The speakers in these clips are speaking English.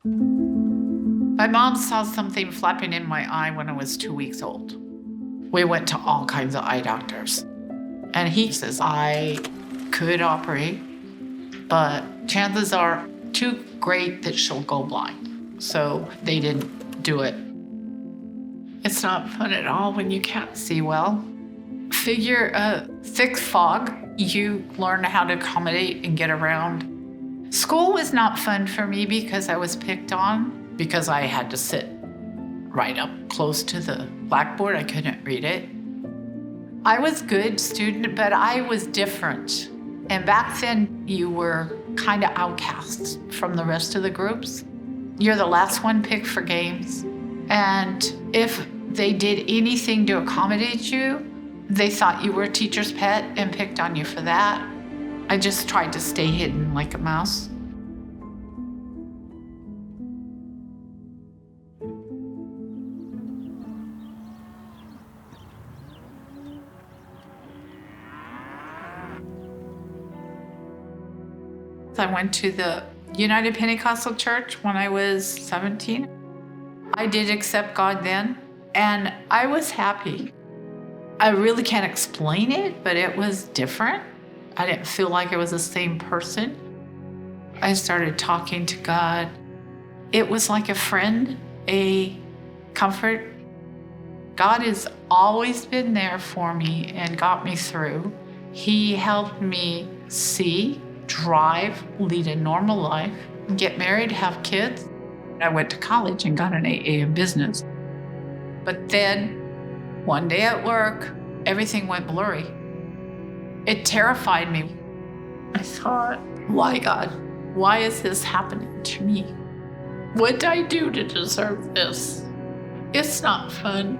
My mom saw something flapping in my eye when I was 2 weeks old. We went to all kinds of eye doctors. And he says, I could operate, but chances are too great that she'll go blind. So they didn't do it. It's not fun at all when you can't see well. Figure a thick fog, you learn how to accommodate and get around. School was not fun for me because I was picked on, because I had to sit right up close to the blackboard. I couldn't read it. I was a good student, but I was different. And back then, you were kind of outcast from the rest of the groups. You're the last one picked for games. And if they did anything to accommodate you, they thought you were a teacher's pet and picked on you for that. I just tried to stay hidden like a mouse. I went to the United Pentecostal Church when I was 17. I did accept God then, and I was happy. I really can't explain it, but it was different. I didn't feel like I was the same person. I started talking to God. It was like a friend, a comfort. God has always been there for me and got me through. He helped me see, drive, lead a normal life, get married, have kids. I went to college and got an AA in business. But then one day at work, everything went blurry. It terrified me. I thought, why God? Why is this happening to me? What did I do to deserve this? It's not fun.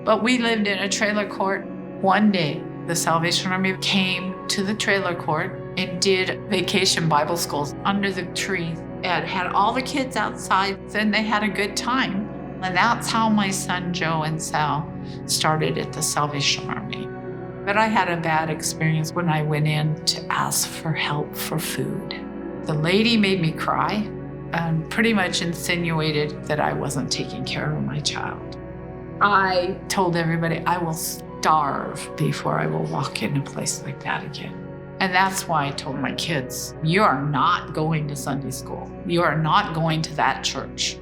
But we lived in a trailer court. One day, the Salvation Army came to the trailer court and did vacation Bible schools under the trees and had all the kids outside, and they had a good time. And that's how my son Joe and Sal started at the Salvation Army. But I had a bad experience when I went in to ask for help for food. The lady made me cry and pretty much insinuated that I wasn't taking care of my child. I told everybody I will starve before I will walk in a place like that again. And that's why I told my kids, you are not going to Sunday school. You are not going to that church.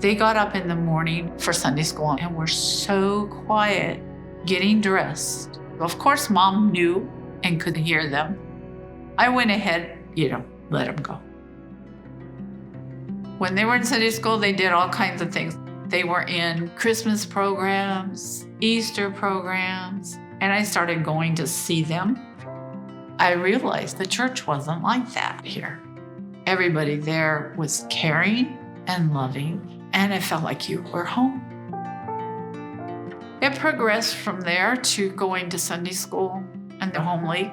They got up in the morning for Sunday school and were so quiet, getting dressed. Of course, Mom knew and could hear them. I went ahead, let them go. When they were in Sunday school, they did all kinds of things. They were in Christmas programs, Easter programs, and I started going to see them. I realized the church wasn't like that here. Everybody there was caring and loving, and it felt like you were home. It progressed from there to going to Sunday school and the Home League.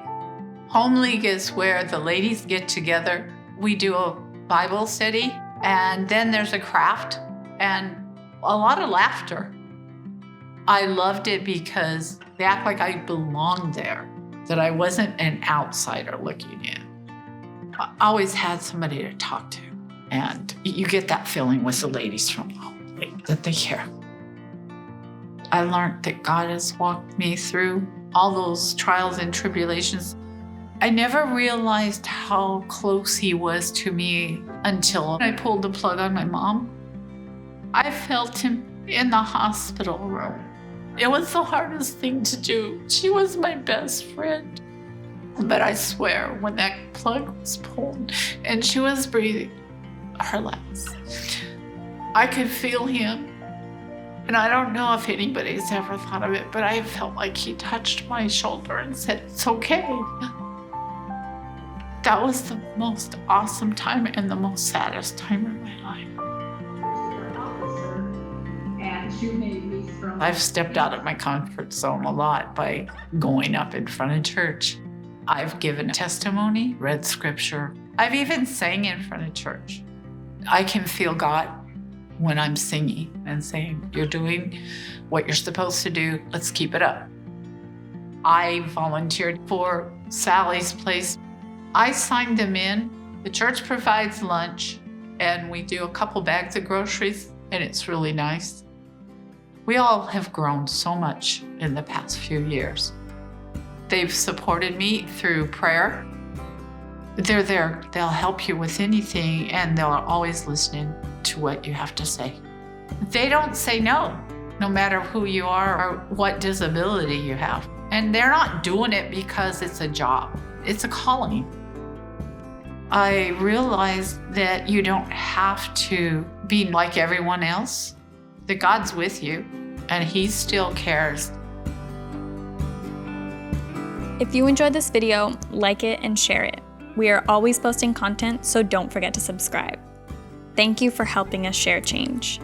Home League is where the ladies get together. We do a Bible study, and then there's a craft and a lot of laughter. I loved it because they act like I belonged there, that I wasn't an outsider looking in. I always had somebody to talk to, and you get that feeling with the ladies from Home League, that they care. I learned that God has walked me through all those trials and tribulations. I never realized how close He was to me until I pulled the plug on my mom. I felt Him in the hospital room. It was the hardest thing to do. She was my best friend. But I swear, when that plug was pulled and she was breathing her last, I could feel Him. And I don't know if anybody's ever thought of it, but I felt like He touched my shoulder and said, it's okay. That was the most awesome time and the most saddest time in my life. I've stepped out of my comfort zone a lot by going up in front of church. I've given testimony, read scripture. I've even sang in front of church. I can feel God when I'm singing and saying, you're doing what you're supposed to do. Let's keep it up. I volunteered for Sally's place. I signed them in. The church provides lunch. and we do a couple bags of groceries, and it's really nice. We all have grown so much in the past few years. They've supported me through prayer. They're there. They'll help you with anything, and they're always listening to what you have to say. They don't say no, no matter who you are or what disability you have. And they're not doing it because it's a job. It's a calling. I realized that you don't have to be like everyone else, that God's with you, and He still cares. If you enjoyed this video, like it and share it. We are always posting content, so don't forget to subscribe. Thank you for helping us share change.